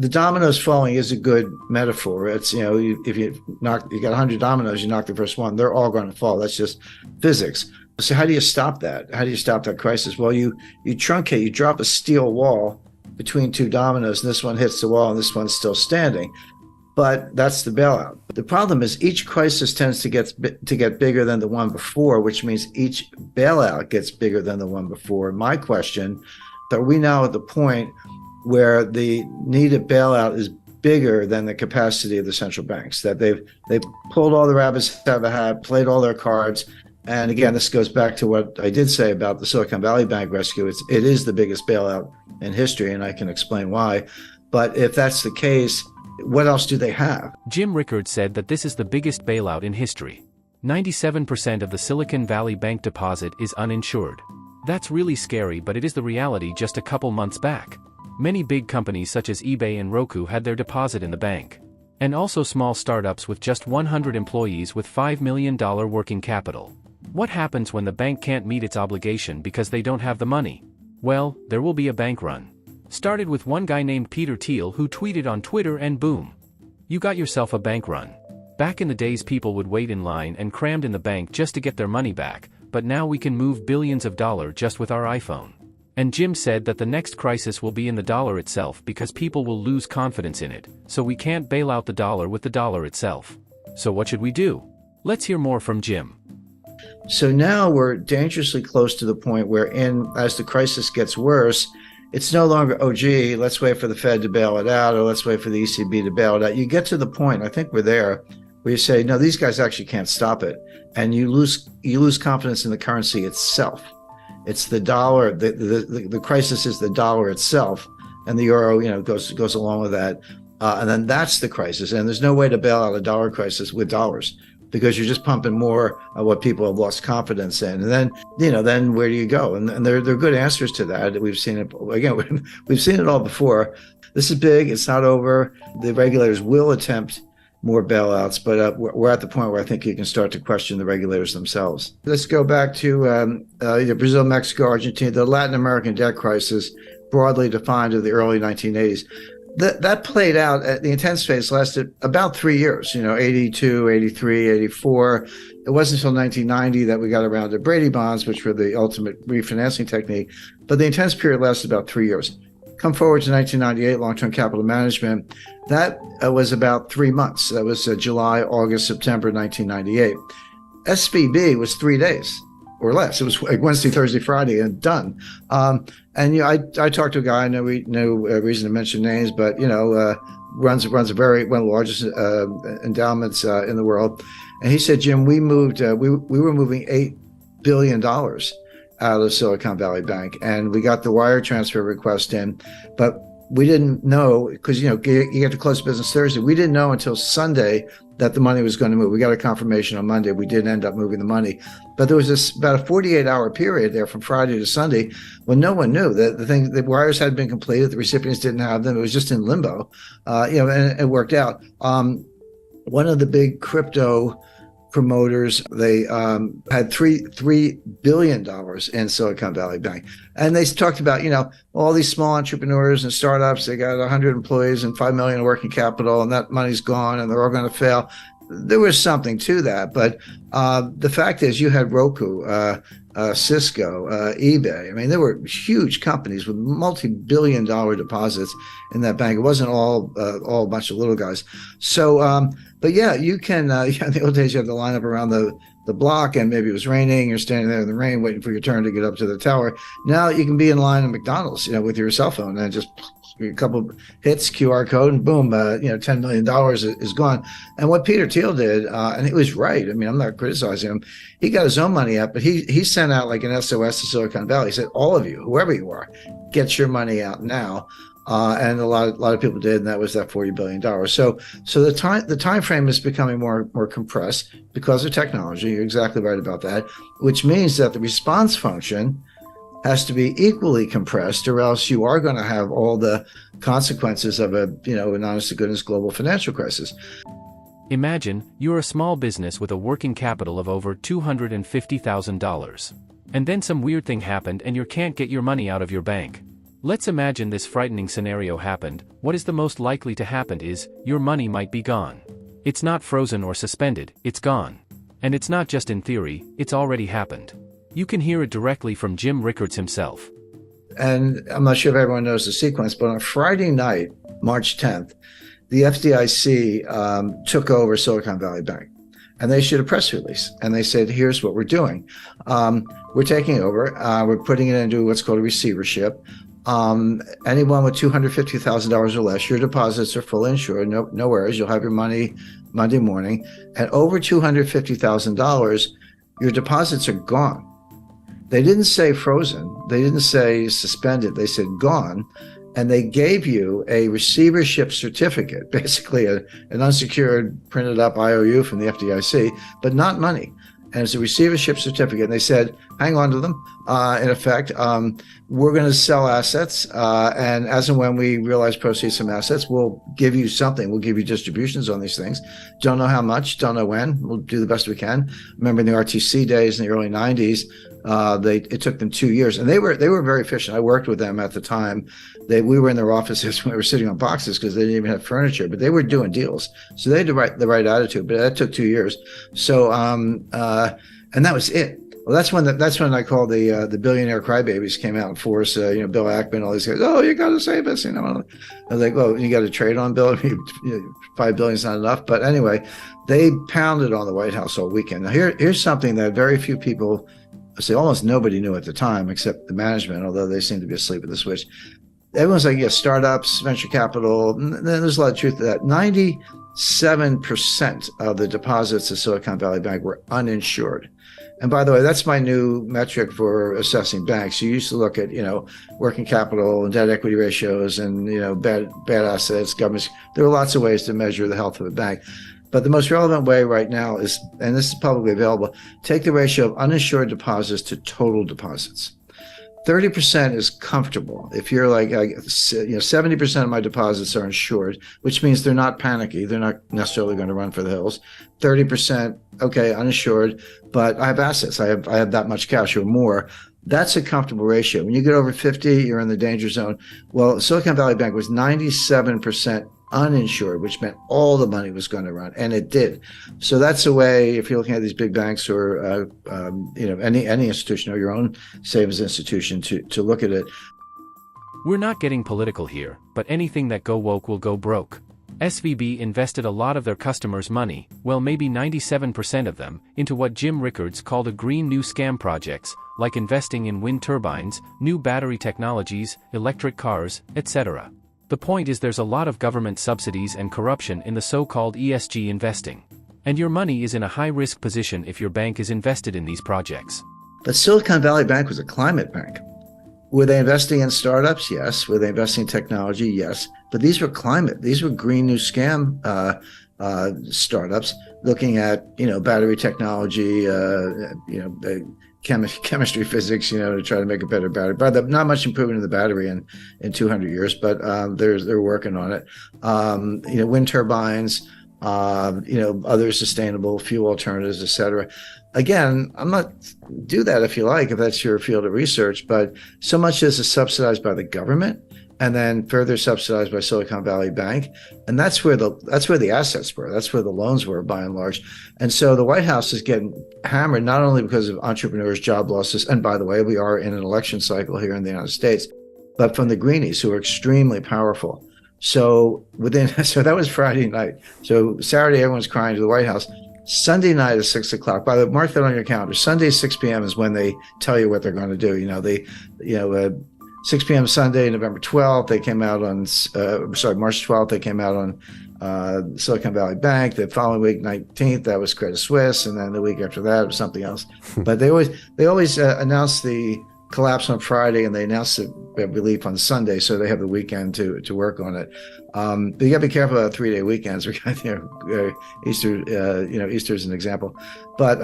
The dominoes falling is a good metaphor. It's, if you got 100 dominoes, you knock the first one, they're all going to fall. That's just physics. So how do you stop that? How do you stop that crisis? Well, you truncate, you drop a steel wall between two dominoes, and this one hits the wall and this one's still standing. But that's the bailout. The problem is each crisis tends to get bigger than the one before, which means each bailout gets bigger than the one before. My question, are we now at the point where the needed bailout is bigger than the capacity of the central banks, that they've pulled all the rabbits out of a hat, played all their cards? And again, this goes back to what I did say about the Silicon Valley Bank rescue. It is the biggest bailout in history, and I can explain why. But if that's the case, what else do they have? Jim Rickards said that this is the biggest bailout in history. 97% of the Silicon Valley Bank deposit is uninsured. That's really scary, but it is the reality just a couple months back. Many big companies such as eBay and Roku had their deposit in the bank. And also small startups with just 100 employees with $5 million working capital. What happens when the bank can't meet its obligation because they don't have the money? Well, there will be a bank run. Started with one guy named Peter Thiel who tweeted on Twitter, and boom. You got yourself a bank run. Back in the days, people would wait in line and crammed in the bank just to get their money back, but now we can move billions of dollars just with our iPhone. And Jim said that the next crisis will be in the dollar itself because people will lose confidence in it, so we can't bail out the dollar with the dollar itself. So what should we do? Let's hear more from Jim. So now we're dangerously close to the point where, as the crisis gets worse, it's no longer, oh, gee, let's wait for the Fed to bail it out, or let's wait for the ECB to bail it out. You get to the point, I think we're there, where you say, no, these guys actually can't stop it. And you lose confidence in the currency itself. It's the dollar. The crisis is the dollar itself, and the euro, goes along with that. And then that's the crisis. And there's no way to bail out a dollar crisis with dollars, because you're just pumping more of what people have lost confidence in. And then, then where do you go? And there are good answers to that. We've seen it again. We've seen it all before. This is big. It's not over. The regulators will attempt more bailouts, but we're at the point where I think you can start to question the regulators themselves. Let's go back to Brazil, Mexico, Argentina, the Latin American debt crisis, broadly defined in the early 1980s. That played out, the intense phase lasted about 3 years, 82, 83, 84. It wasn't until 1990 that we got around to Brady bonds, which were the ultimate refinancing technique. But the intense period lasted about 3 years. Come forward to 1998, long-term capital management. That was about 3 months. That was July, August, September 1998. SVB was 3 days or less. It was like Wednesday, Thursday, Friday, and done. And I talked to a guy. I know no reason to mention names, but runs one of the largest endowments in the world. And he said, Jim, we were moving $8 billion out of Silicon Valley Bank, and we got the wire transfer request in, but we didn't know, because you have to close business Thursday. We didn't know until Sunday that the money was going to move. We got a confirmation on Monday. We didn't end up moving the money, but there was about a 48-hour period there from Friday to Sunday when no one knew that the wires hadn't been completed. The recipients didn't have them. It was just in limbo, and it worked out. One of the big crypto promoters, they had $3 billion in Silicon Valley Bank. And they talked about, all these small entrepreneurs and startups, they got 100 employees and $5 million in working capital, and that money's gone and they're all going to fail. There was something to that. But the fact is, you had Roku, Cisco, eBay. I mean, there were huge companies with multi-billion-dollar deposits in that bank. It wasn't all a bunch of little guys. So, but yeah, you can. In the old days, you had to line up around the block, and maybe it was raining. You're standing there in the rain, waiting for your turn to get up to the tower. Now you can be in line at McDonald's, with your cell phone, and just a couple hits, QR code, and boom, $10 million is gone. And what Peter Thiel did, and he was right. I mean, I'm not criticizing him. He got his own money out, but he sent out like an SOS to Silicon Valley. He said, all of you, whoever you are, get your money out now. And a lot of people did, and that was that $40 billion. So the time frame is becoming more compressed because of technology. You're exactly right about that, which means that the response function has to be equally compressed, or else you are going to have all the consequences of an honest to goodness global financial crisis. Imagine you're a small business with a working capital of over $250,000. And then some weird thing happened and you can't get your money out of your bank. Let's imagine this frightening scenario happened. What is the most likely to happen is, your money might be gone. It's not frozen or suspended, it's gone. And it's not just in theory, it's already happened. You can hear it directly from Jim Rickards himself. And I'm not sure if everyone knows the sequence, but on Friday night, March 10th, the FDIC took over Silicon Valley Bank. And they issued a press release. And they said, here's what we're doing. We're taking over. We're putting it into what's called a receivership. Anyone with $250,000 or less, your deposits are fully insured. No worries. You'll have your money Monday morning. And over $250,000, your deposits are gone. They didn't say frozen. They didn't say suspended. They said gone. And they gave you a receivership certificate, basically an unsecured printed up IOU from the FDIC, but not money. And it's a receivership certificate. And they said, hang on to them. In effect, we're going to sell assets. And as and when we realize proceeds from assets, we'll give you something. We'll give you distributions on these things. Don't know how much, don't know when. We'll do the best we can. Remember in the RTC days in the early 90s, it took them 2 years, and they were very efficient. I worked with them at the time. We were in their offices when we were sitting on boxes because they didn't even have furniture, but they were doing deals. So they had the right attitude, but that took 2 years. So and that was it. Well, that's when I call the billionaire crybabies came out in force. Bill Ackman, all these guys. Oh, you got to save us. I was like, well, you got to trade on Bill. $5 billion is not enough. But anyway, they pounded on the White House all weekend. Now here's something that very few people. So almost nobody knew at the time except the management, although they seemed to be asleep at the switch. Everyone's like, yeah, startups, venture capital. There's a lot of truth to that. 97% of the deposits of Silicon Valley Bank were uninsured. And by the way, that's my new metric for assessing banks. You used to look at, working capital and debt equity ratios and, bad assets, governments. There are lots of ways to measure the health of a bank. But the most relevant way right now is, and this is publicly available, take the ratio of uninsured deposits to total deposits. 30% is comfortable. If you're like, 70% of my deposits are insured, which means they're not panicky. They're not necessarily going to run for the hills. 30%, okay, uninsured, but I have assets. I have that much cash or more. That's a comfortable ratio. When you get over 50, you're in the danger zone. Well, Silicon Valley Bank was 97% uninsured, which meant all the money was going to run, and it did. So that's a way, if you're looking at these big banks or any institution or your own savings institution, to look at it. We're not getting political here, but anything that go woke will go broke. SVB invested a lot of their customers' money, well maybe 97% of them, into what Jim Rickards called a green new scam projects, like investing in wind turbines, new battery technologies, electric cars, etc. The point is there's a lot of government subsidies and corruption in the so-called ESG investing. And your money is in a high-risk position if your bank is invested in these projects. But Silicon Valley Bank was a climate bank. Were they investing in startups? Yes. Were they investing in technology? Yes. But these were climate. These were green new scam startups looking at, battery technology, chemistry, physics, to try to make a better battery. But not much improvement in the battery in 200 years, but they're working on it. Wind turbines, other sustainable fuel alternatives, et cetera. Again, I'm not do that if you like, if that's your field of research, but so much is subsidized by the government and then further subsidized by Silicon Valley Bank. And that's where the assets were. That's where the loans were, by and large. And so the White House is getting hammered, not only because of entrepreneurs, job losses, and by the way, we are in an election cycle here in the United States, but from the greenies who are extremely powerful. So that was Friday night. So Saturday, everyone's crying to the White House. Sunday night at 6 o'clock. By the way, mark that on your calendar. Sunday, 6 p.m. is when they tell you what they're going to do. 6 p.m. Sunday, November 12th, they came out on, March 12th, they came out on Silicon Valley Bank. The following week, 19th, that was Credit Suisse. And then the week after that was something else. But they always announce the collapse on Friday and they announce the relief on Sunday. So they have the weekend to work on it. But you got to be careful about 3-day weekends. We got Easter, Easter is an example. But